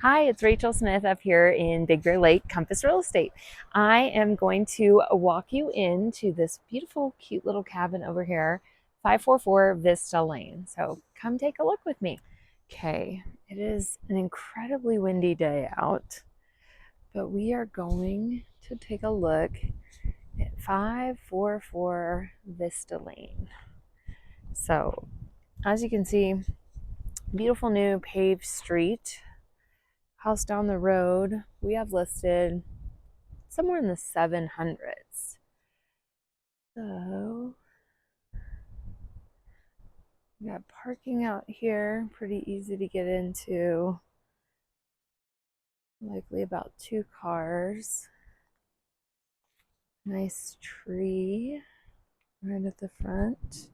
Hi, it's Rachel Smith up here in Big Bear Lake, Compass Real Estate. I am going to walk you into this beautiful, cute little cabin over here, 544 Vista Lane. So come take a look with me. Okay, it is an incredibly windy day out, but we are going to take a look at 544 Vista Lane. So as you can see, beautiful new paved street. House down the road we have listed somewhere in the 700s. So we got parking out here, pretty easy to get into, likely about 2 cars. Nice tree right at the front.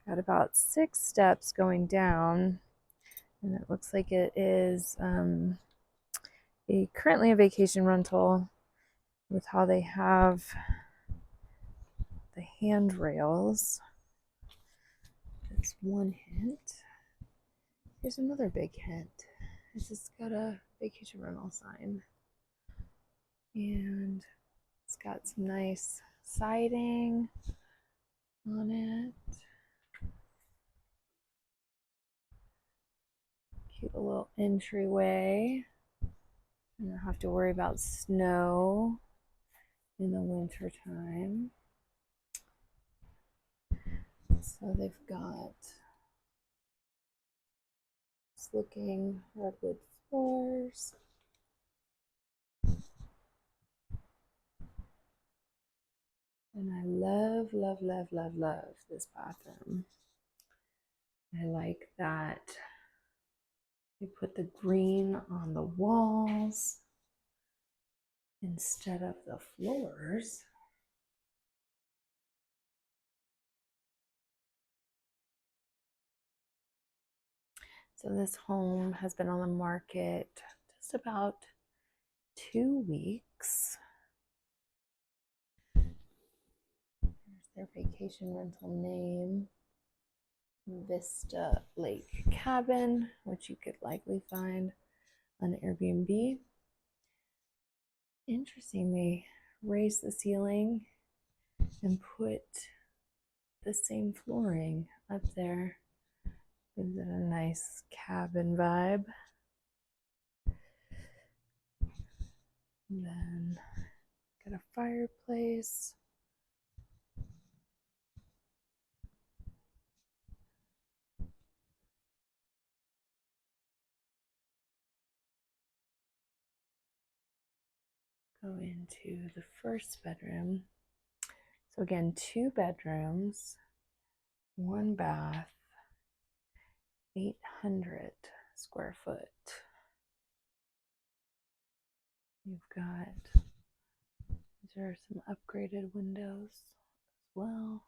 Got about 6 steps going down, and it looks like it is currently a vacation rental with how they have the handrails. That's one hint. Here's another big hint. It's just got a vacation rental sign. And it's got some nice siding on it. Cute little entryway. You don't have to worry about snow in the winter time. So they've got looking hardwood floors. And I love, love, love, love, love this bathroom. I like that they put the green on the walls instead of the floors. So this home has been on the market just about 2 weeks. There's their vacation rental name, Vista Lake Cabin, which you could likely find on Airbnb. Interesting, they raised the ceiling and put the same flooring up there. Gives it a nice cabin vibe. And then got a fireplace. Go into the first bedroom. So again, 2 bedrooms, 1 bath, 800 square foot. You've got, these are some upgraded windows as well.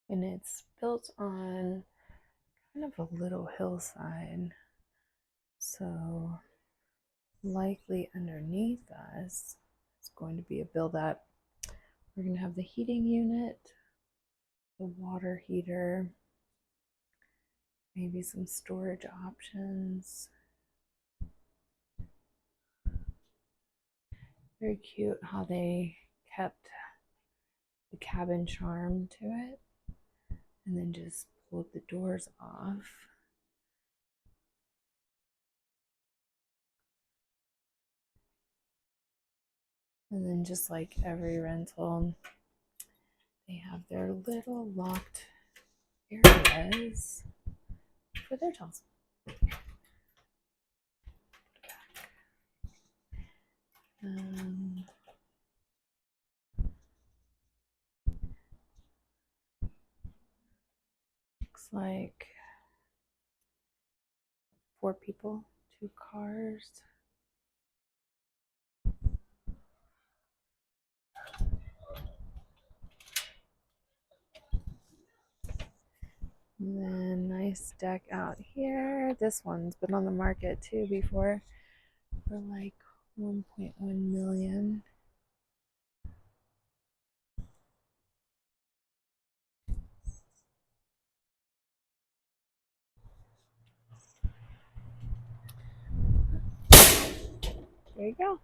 And it's built on kind of a little hillside. So likely underneath us is going to be a build up. We're going to have the heating unit, the water heater, maybe some storage options. Very cute how they kept the cabin charm to it and then just pulled the doors off. And then just like every rental, they have their little locked areas for their towels. Looks like 4 people, 2 cars. And then nice deck out here. This one's been on the market too before for like 1.1 million. There you go.